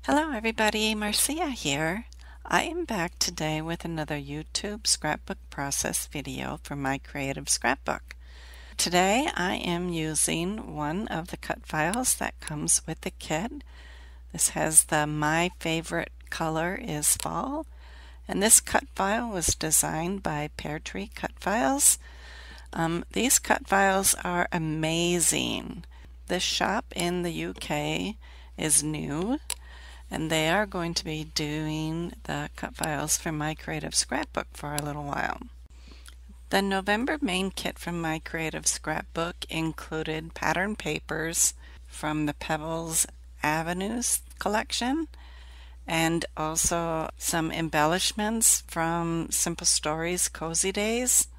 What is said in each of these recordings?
Hello everybody, Marcia here. I am back today with another YouTube scrapbook process video for My Creative Scrapbook. Today I am using one of the cut files that comes with the kit. This has the My Favorite Color is Fall, and this cut file was designed by Pear Tree Cut Files. These cut files are amazing. This shop in the UK is new, and they are going to be doing the cut files for My Creative Scrapbook for a little while. The November main kit from My Creative Scrapbook included pattern papers from the Pebbles Avenues collection, and also some embellishments from Simple Stories Cozy Days.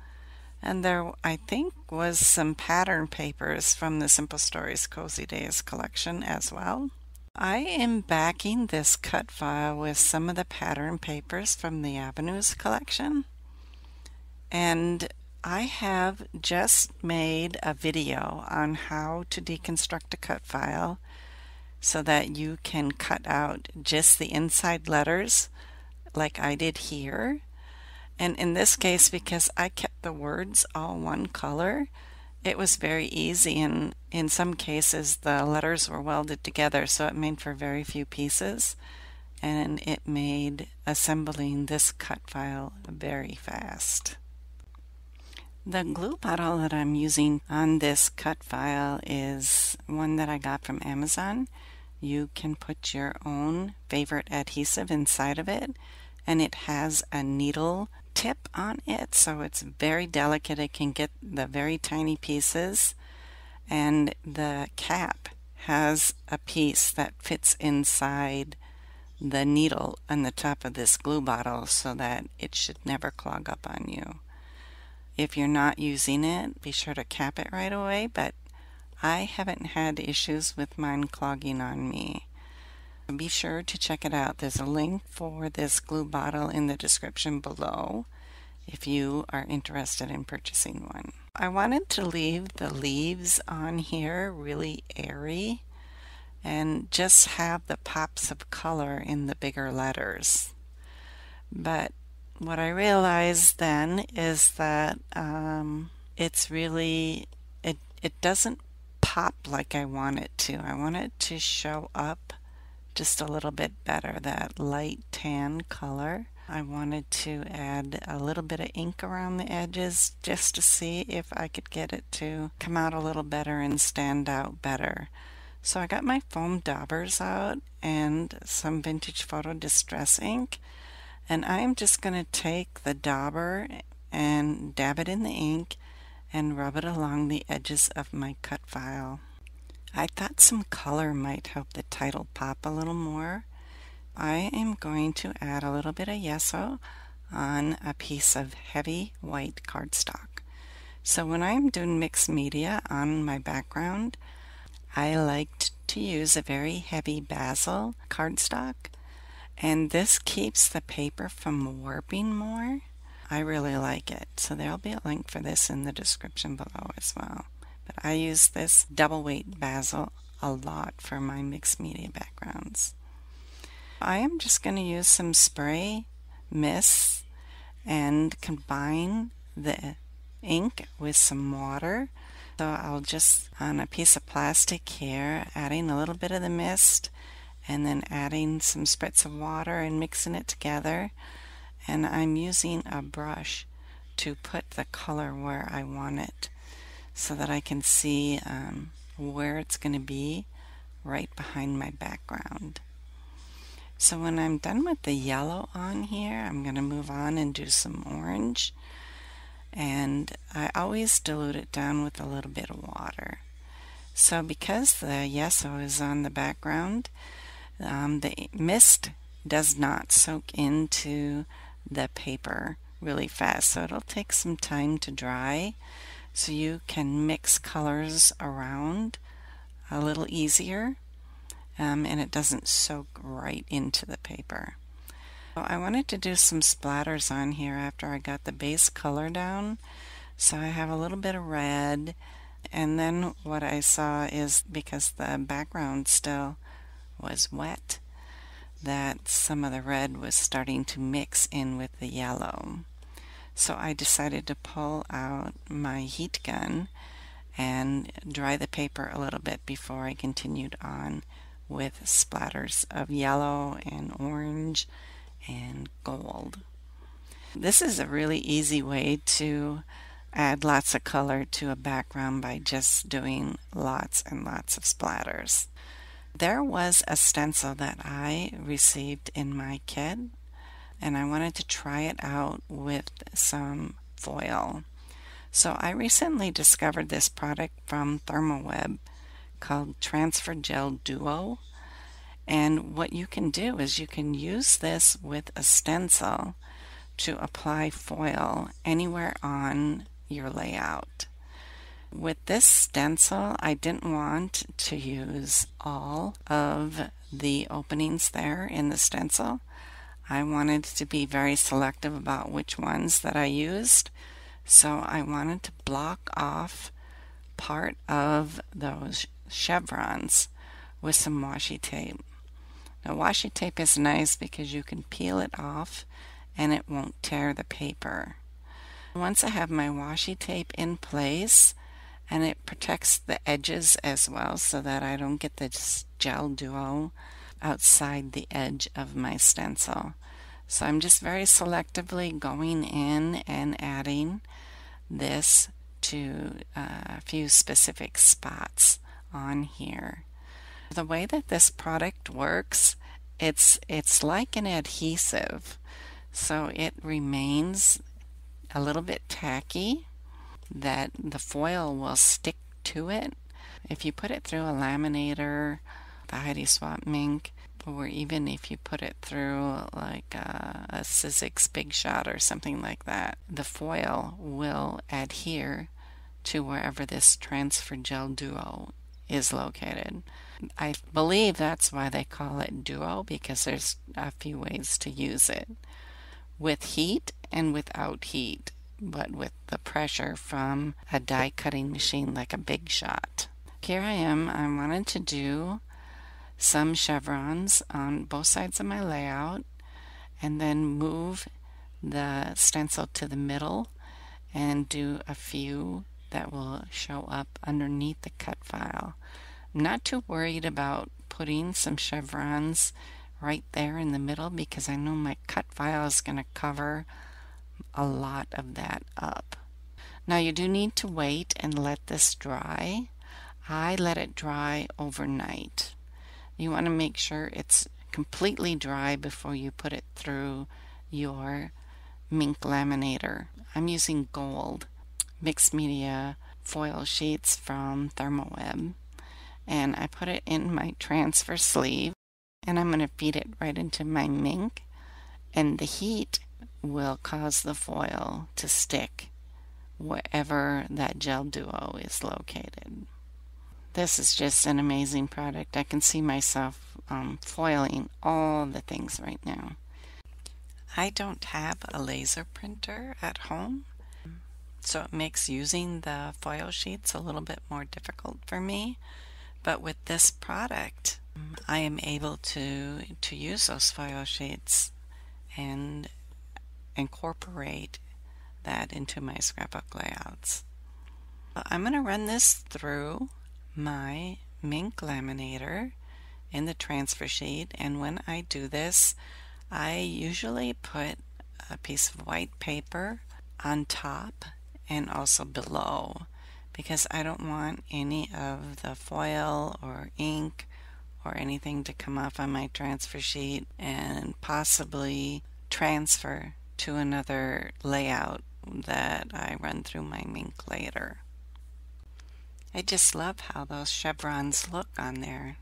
And there, I think, was some pattern papers from the Simple Stories Cozy Days collection as well. I am backing this cut file with some of the pattern papers from the Avenues collection. And I have just made a video on how to deconstruct a cut file so that you can cut out just the inside letters like I did here. And in this case, because I kept the words all one color, it was very easy, and in some cases the letters were welded together, so it made for very few pieces, and it made assembling this cut file very fast. The glue bottle that I'm using on this cut file is one that I got from Amazon. You can put your own favorite adhesive inside of it, and it has a needle tip on it, so it's very delicate. It can get the very tiny pieces, and the cap has a piece that fits inside the needle on the top of this glue bottle so that it should never clog up on you. If you're not using it, be sure to cap it right away, but I haven't had issues with mine clogging on me. Be sure to check it out. There's a link for this glue bottle in the description below if you are interested in purchasing one. I wanted to leave the leaves on here really airy and just have the pops of color in the bigger letters. But what I realized then is that it doesn't pop like I want it to. I want it to show up just a little bit better, that light tan color. I wanted to add a little bit of ink around the edges just to see if I could get it to come out a little better and stand out better. So I got my foam daubers out and some vintage photo distress ink, and I'm just going to take the dauber and dab it in the ink and rub it along the edges of my cut file. I thought some color might help the title pop a little more. I am going to add a little bit of yeso on a piece of heavy white cardstock. So when I'm doing mixed media on my background, I like to use a very heavy basil cardstock, and this keeps the paper from warping more. I really like it. So there'll be a link for this in the description below as well. But I use this double weight basil a lot for my mixed media backgrounds. I am just going to use some spray mists and combine the ink with some water. So I'll just, on a piece of plastic here, adding a little bit of the mist and then adding some spritz of water and mixing it together. And I'm using a brush to put the color where I want it, so that I can see where it's going to be right behind my background. So when I'm done with the yellow on here, I'm going to move on and do some orange. And I always dilute it down with a little bit of water. So because the yeso is on the background, the mist does not soak into the paper really fast. So it'll take some time to dry, so you can mix colors around a little easier, and it doesn't soak right into the paper. So I wanted to do some splatters on here after I got the base color down. So I have a little bit of red, and then what I saw is, because the background still was wet, that some of the red was starting to mix in with the yellow. So I decided to pull out my heat gun and dry the paper a little bit before I continued on with splatters of yellow and orange and gold. This is a really easy way to add lots of color to a background by just doing lots and lots of splatters. There was a stencil that I received in my kit, and I wanted to try it out with some foil. So I recently discovered this product from Thermoweb called Transfer Gel Duo. And what you can do is you can use this with a stencil to apply foil anywhere on your layout. With this stencil, I didn't want to use all of the openings there in the stencil. I wanted to be very selective about which ones that I used. So I wanted to block off part of those chevrons with some washi tape. Now washi tape is nice because you can peel it off and it won't tear the paper. Once I have my washi tape in place, and it protects the edges as well so that I don't get the gel duo outside the edge of my stencil. So I'm just very selectively going in and adding this to a few specific spots on here. The way that this product works, it's like an adhesive, so it remains a little bit tacky, that the foil will stick to it. If you put it through a laminator, the Heidi Swapp Mink, or even if you put it through like a Sizzix Big Shot or something like that, the foil will adhere to wherever this Transfer Gel Duo is located. I believe that's why they call it Duo, because there's a few ways to use it. With heat and without heat, but with the pressure from a die cutting machine like a Big Shot. Here I wanted to do some chevrons on both sides of my layout and then move the stencil to the middle and do a few that will show up underneath the cut file. I'm not too worried about putting some chevrons right there in the middle because I know my cut file is going to cover a lot of that up. Now you do need to wait and let this dry. I let it dry overnight. You want to make sure it's completely dry before you put it through your Mink laminator. I'm using gold mixed media foil sheets from Thermoweb, and I put it in my transfer sleeve, and I'm going to feed it right into my Mink, and the heat will cause the foil to stick wherever that gel duo is located. This is just an amazing product. I can see myself foiling all the things right now. I don't have a laser printer at home, so it makes using the foil sheets a little bit more difficult for me. But with this product, I am able to use those foil sheets and incorporate that into my scrapbook layouts. I'm going to run this through my Mink laminator in the transfer sheet, and when I do this, I usually put a piece of white paper on top and also below, because I don't want any of the foil or ink or anything to come off on my transfer sheet and possibly transfer to another layout that I run through my Mink later. I just love how those chevrons look on there.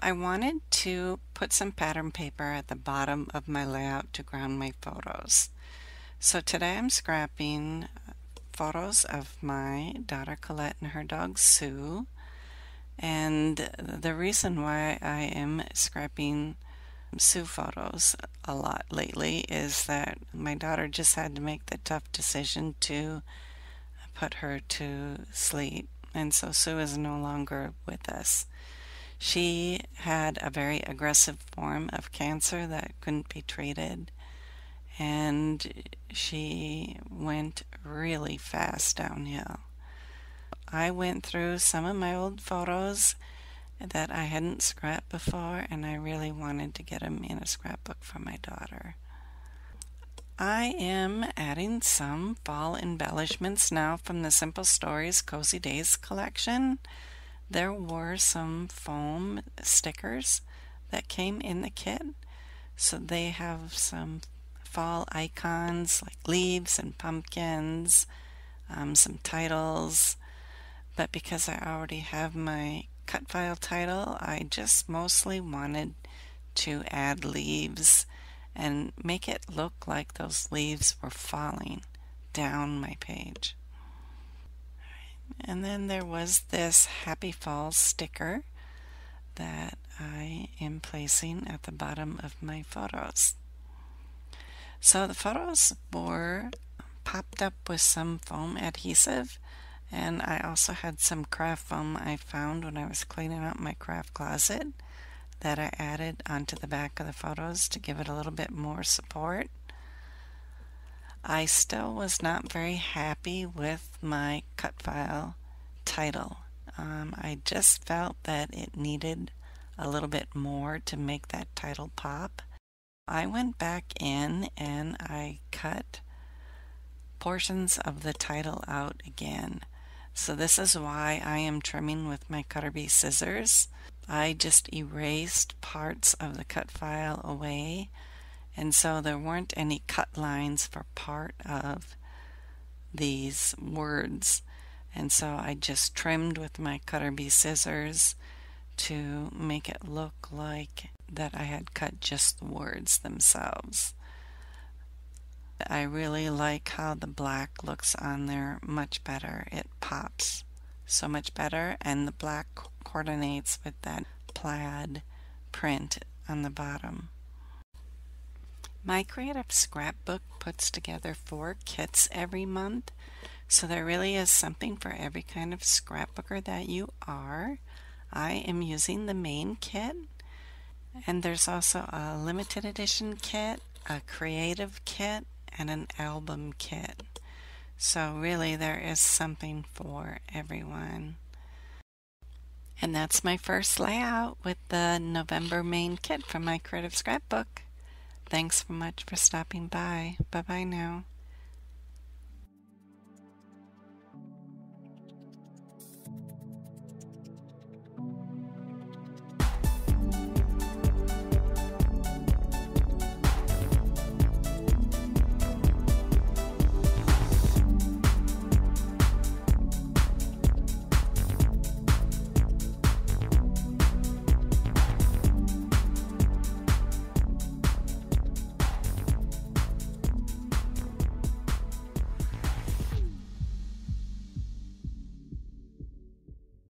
I wanted to put some pattern paper at the bottom of my layout to ground my photos. So today I'm scrapping photos of my daughter Colette and her dog Sue. And the reason why I am scrapping Sue photos a lot lately is that my daughter just had to make the tough decision to put her to sleep, and so Sue is no longer with us. She had a very aggressive form of cancer that couldn't be treated, and she went really fast downhill. I went through some of my old photos that I hadn't scrapped before, and I really wanted to get them in a scrapbook for my daughter. I am adding some fall embellishments now from the Simple Stories Cozy Days collection. There were some foam stickers that came in the kit, so they have some fall icons like leaves and pumpkins, some titles, but because I already have my cut file title, I just mostly wanted to add leaves and make it look like those leaves were falling down my page. And then there was this Happy Fall sticker that I am placing at the bottom of my photos. So the photos were popped up with some foam adhesive, and I also had some craft foam I found when I was cleaning out my craft closet that I added onto the back of the photos to give it a little bit more support. I still was not very happy with my cut file title. I just felt that it needed a little bit more to make that title pop. I went back in and I cut portions of the title out again. So this is why I am trimming with my Cutter Bee scissors. I just erased parts of the cut file away, and so there weren't any cut lines for part of these words. And so I just trimmed with my Cutter Bee scissors to make it look like that I had cut just the words themselves. I really like how the black looks on there much better. It pops so much better, and the black coordinates with that plaid print on the bottom. My Creative Scrapbook puts together 4 kits every month, so there really is something for every kind of scrapbooker that you are. I am using the main kit, and there's also a limited edition kit, a creative kit, and an album kit. So really there is something for everyone. And that's my first layout with the November main kit from My Creative Scrapbook. Thanks so much for stopping by. Bye-bye now.